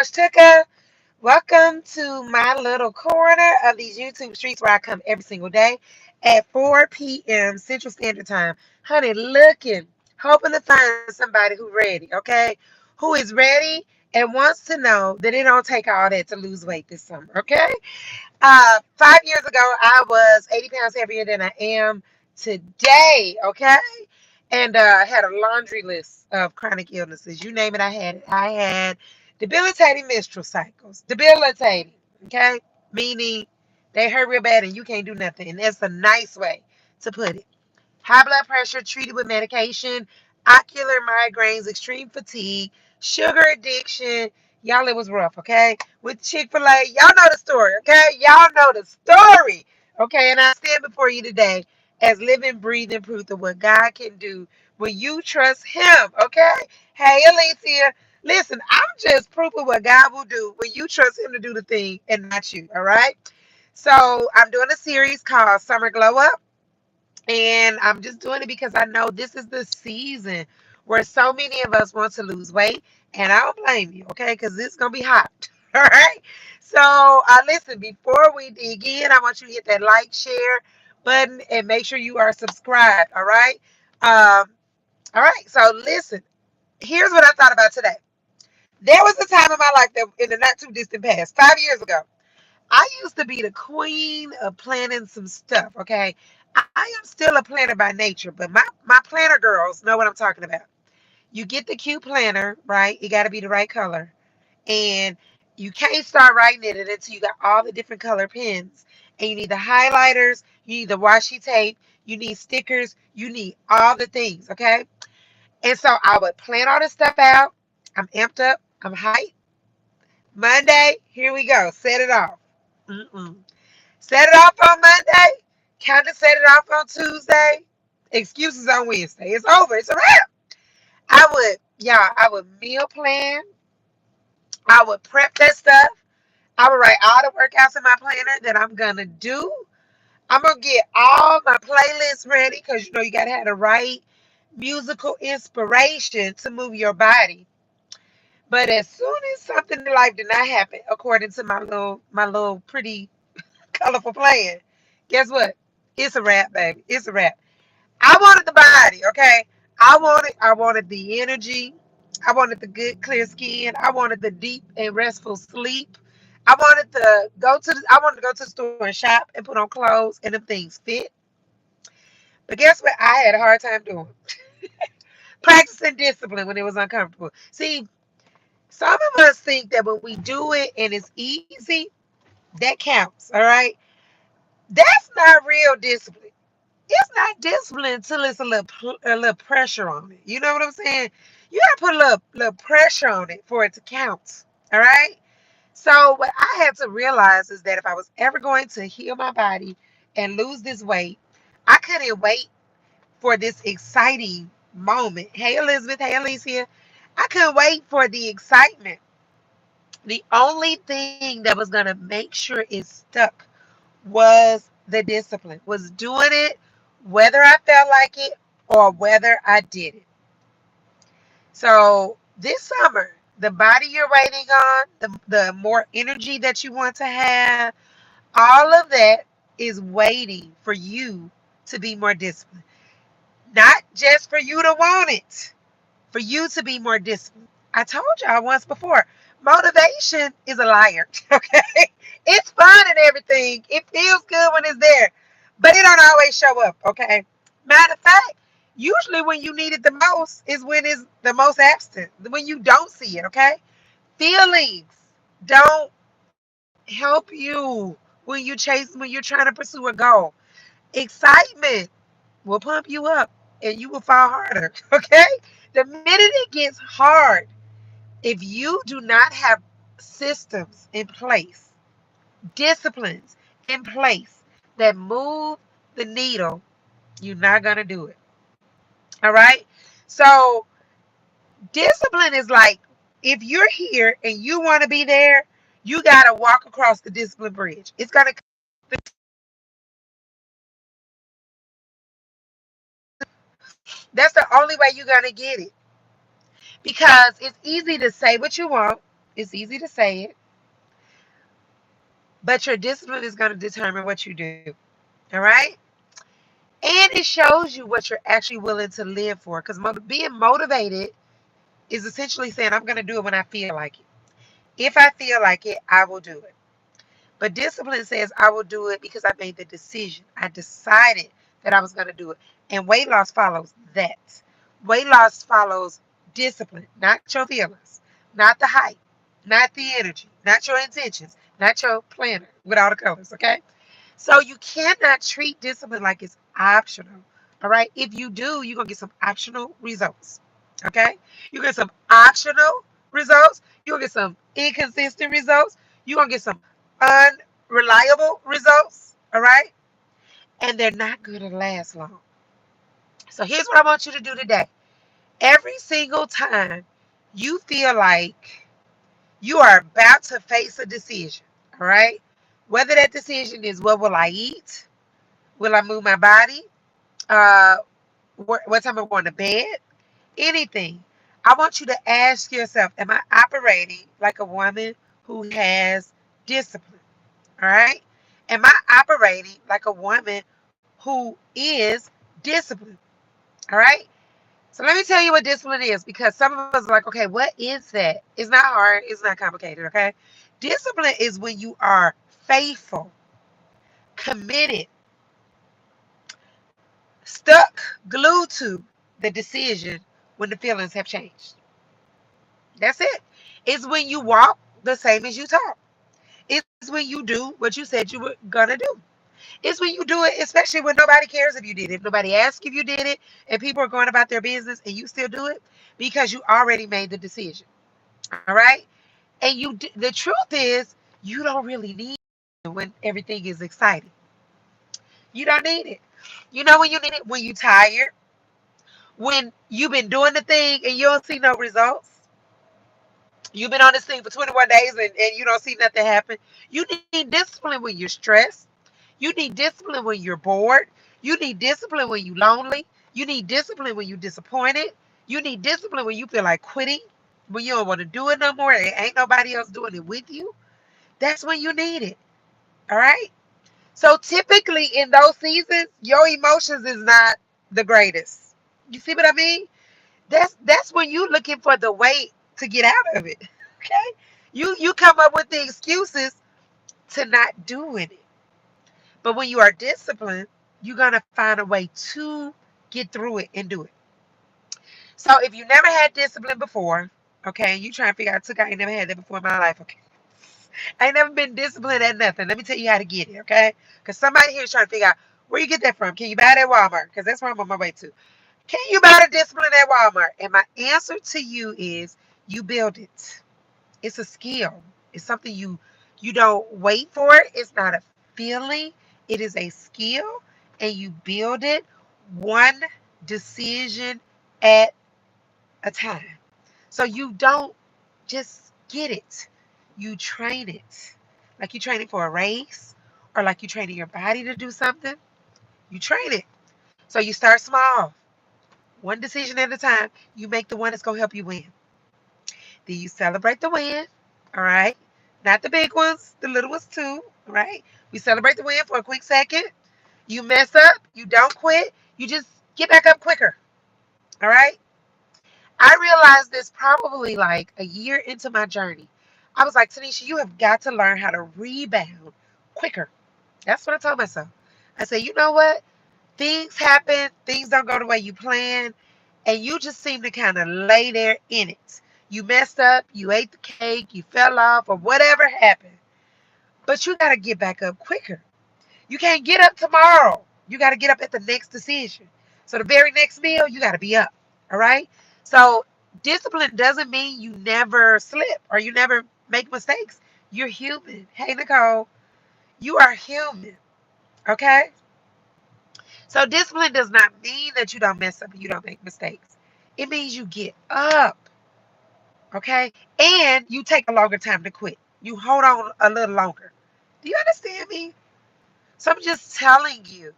Tuka. Welcome to my little corner of these YouTube streets where I come every single day at 4 p.m. Central Standard Time. Honey, hoping to find somebody who's ready, okay? Who is ready and wants to know that it don't take all that to lose weight this summer, okay? 5 years ago, I was 80 pounds heavier than I am today, okay? And I had a laundry list of chronic illnesses. You name it, I had it. I had debilitating menstrual cycles. Debilitating, okay? Meaning they hurt real bad and you can't do nothing. And that's a nice way to put it. High blood pressure treated with medication, ocular migraines, extreme fatigue, sugar addiction. Y'all, it was rough, okay? With Chick-fil-A, y'all know the story, okay? Y'all know the story, okay? And I stand before you today as living, breathing proof of what God can do when you trust Him, okay? Hey, Alicia, listen, I'm just proof of what God will do when you trust Him to do the thing and not you, all right? So I'm doing a series called Summer Glow Up. And I'm just doing it because I know this is the season where so many of us want to lose weight. And I don't blame you, okay? Because it's going to be hot. All right. So, listen, before we dig in, I want you to hit that like, share button and make sure you are subscribed. All right. All right. So, listen, here's what I thought about today. There was a time in my life that in the not too distant past, 5 years ago, I used to be the queen of planning some stuff, okay? I am still a planner by nature, but my planner girls know what I'm talking about. You get the cute planner, right? It got to be the right color. And you can't start writing it until you got all the different color pens. And you need the highlighters, you need the washi tape, you need stickers, you need all the things, okay? And so I would plan all this stuff out. I'm amped up, I'm hyped. Monday, here we go. Set it off. Mm-mm. Set it off on Monday. Kind of set it off on Tuesday. Excuses on Wednesday. It's over. It's a wrap. I would meal plan. I would prep that stuff. I would write all the workouts in my planner that I'm gonna do. I'm gonna get all my playlists ready because you gotta have the right musical inspiration to move your body. But as soon as something in life did not happen according to my little pretty colorful plan, guess what? It's a wrap, baby. It's a wrap. I wanted the body, okay? I wanted the energy. I wanted the good clear skin. I wanted the deep and restful sleep. I wanted to go to the store and shop and put on clothes and them things fit. But guess what? I had a hard time doing. Practicing discipline when it was uncomfortable. See, some of us think that when we do it and it's easy, that counts, all right? That's not real discipline. It's not discipline until it's a little pressure on it. You know what I'm saying? You gotta put a little pressure on it for it to count. All right. So what I had to realize is that if I was ever going to heal my body and lose this weight, I couldn't wait for this exciting moment. Hey Elizabeth, hey Alicia. I couldn't wait for the excitement. The only thing that was gonna make sure it stuck was the discipline, was doing it whether I felt like it or whether I did it. So this summer, the body you're waiting on, the more energy that you want to have, all of that is waiting for you to be more disciplined. Not just for you to want it, for you to be more disciplined. I told y'all once before, motivation is a liar. Okay. It's fun and everything. It feels good when it's there, but it don't always show up. Okay. Matter of fact, usually when you need it the most is when it's the most absent, when you don't see it. Okay. Feelings don't help you when you're trying to pursue a goal. Excitement will pump you up and you will fall harder. Okay. The minute it gets hard, if you do not have systems in place, disciplines in place that move the needle, you're not going to do it. All right. So, discipline is like if you're here and you want to be there, you got to walk across the discipline bridge. It's going to, that's the only way you're going to get it because it's easy to say what you want. It's easy to say it, but your discipline is going to determine what you do. All right? And it shows you what you're actually willing to live for. Because being motivated is essentially saying, I'm going to do it when I feel like it. If I feel like it, I will do it. But discipline says, I will do it because I made the decision. I decided that I was going to do it. And weight loss follows that. Weight loss follows discipline, not your feelings, not the hype, not the energy, not your intentions, not your planner with all the colors, okay? So you cannot treat discipline like it's optional. All right. If you do, you're gonna get some optional results. Okay. You get some optional results. You're gonna get some inconsistent results. You're gonna get some unreliable results. All right. And they're not gonna last long. So here's what I want you to do today. Every single time you feel like you are about to face a decision, all right? Whether that decision is what will I eat? Will I move my body? Uh, what time I'm going to bed? Anything. I want you to ask yourself, am I operating like a woman who has discipline? All right? Am I operating like a woman who is disciplined? All right? So let me tell you what discipline is because some of us are like, okay, what is that? It's not hard, it's not complicated, okay? Discipline is when you are faithful, committed, stuck, glued to the decision when the feelings have changed. That's it. It's when you walk the same as you talk. It's when you do what you said you were gonna do. It's when you do it, especially when nobody cares if you did it. Nobody asks if you did it, and people are going about their business, and you still do it because you already made the decision. All right. And the truth is, you don't really need it when everything is exciting. You don't need it. You know when you need it? When you're tired, when you've been doing the thing and you don't see no results. You've been on this thing for 21 days and you don't see nothing happen. You need discipline when you're stressed. You need discipline when you're bored. You need discipline when you're lonely. You need discipline when you're disappointed. You need discipline when you feel like quitting, when you don't want to do it no more. And ain't nobody else doing it with you. That's when you need it. All right. So typically in those seasons, your emotions is not the greatest. You see what I mean? That's when you looking for the way to get out of it. Okay? You come up with the excuses to not doing it. But when you are disciplined, you're gonna find a way to get through it and do it. So if you never had discipline before, okay, you try and figure out, I ain't never had that before in my life, okay? I ain't never been disciplined at nothing. Let me tell you how to get it, okay? Because somebody here is trying to figure out where you get that from. Can you buy it at Walmart? Because that's where I'm on my way to. Can you buy the discipline at Walmart? And my answer to you is you build it. It's a skill. It's something you don't wait for. It's not a feeling. It is a skill, and you build it one decision at a time. So you don't just get it. You train it. Like you training for a race or like you training your body to do something. You train it. So you start small. One decision at a time. You make the one that's going to help you win. Then you celebrate the win. All right. Not the big ones, the little ones too. All right. We celebrate the win for a quick second. You mess up. You don't quit. You just get back up quicker. All right. I realized this probably like a year into my journey. I was like, Tanisha, you have got to learn how to rebound quicker. That's what I told myself. I said, you know what? Things happen, things don't go the way you plan, and you just seem to kind of lay there in it. You messed up, you ate the cake, you fell off, or whatever happened. But you got to get back up quicker. You can't get up tomorrow. You got to get up at the next decision. So the very next meal, you got to be up. All right. So discipline doesn't mean you never slip or you never make mistakes. You're human. Hey, Nicole, you are human. Okay. So discipline does not mean that you don't mess up and you don't make mistakes. It means you get up. Okay. And you take a longer time to quit. You hold on a little longer. Do you understand me? So I'm just telling you,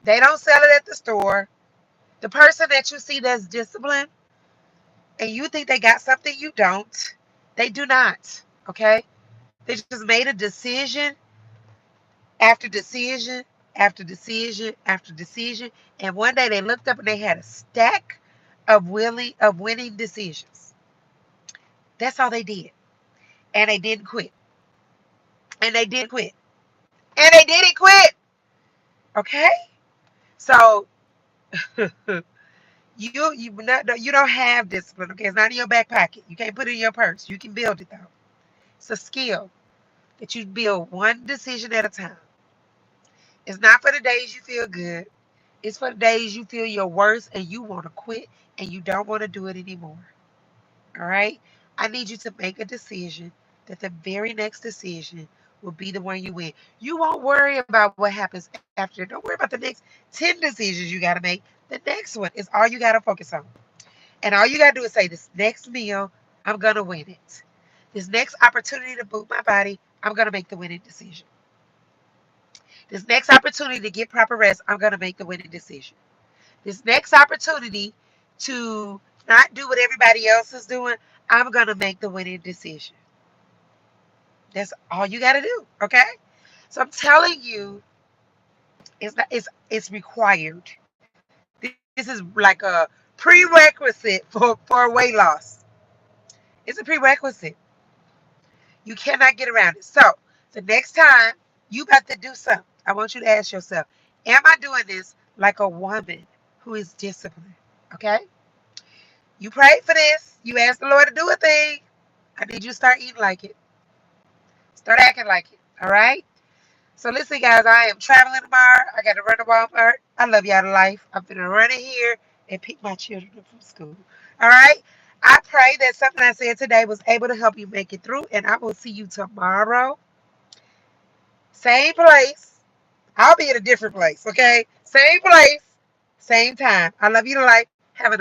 they don't sell it at the store. The person that you see that's disciplined and you think they got something you don't, They do not. Okay? They just made a decision after decision after decision after decision. And one day they looked up and they had a stack of winning decisions. That's all they did. And they didn't quit. And they didn't quit. And they didn't quit. Okay? So you don't have discipline. Okay, it's not in your back pocket. You can't put it in your purse. You can build it though. It's a skill that you build one decision at a time. It's not for the days you feel good. It's for the days you feel your worst and you want to quit and you don't want to do it anymore. All right? I need you to make a decision that the very next decision will be the one you win. You won't worry about what happens after. Don't worry about the next 10 decisions you got to make. The next one is all you got to focus on. And all you got to do is say, this next meal, I'm going to win it. This next opportunity to move my body, I'm going to make the winning decision. This next opportunity to get proper rest, I'm going to make the winning decision. This next opportunity to not do what everybody else is doing, I'm going to make the winning decision. That's all you got to do, okay? So I'm telling you, it's required. This is like a prerequisite for weight loss. It's a prerequisite. You cannot get around it. So the next time you about to do something, I want you to ask yourself, am I doing this like a woman who is disciplined? Okay? You prayed for this. You asked the Lord to do a thing. I need you to start eating like it. Start acting like it. All right? So listen, guys, I am traveling tomorrow. I got to run to Walmart. I love y'all to life. I'm going to run in here and pick my children up from school. All right? I pray that something I said today was able to help you make it through, and I will see you tomorrow. Same place. I'll be at a different place, okay? Same place, same time. I love you to life. Have an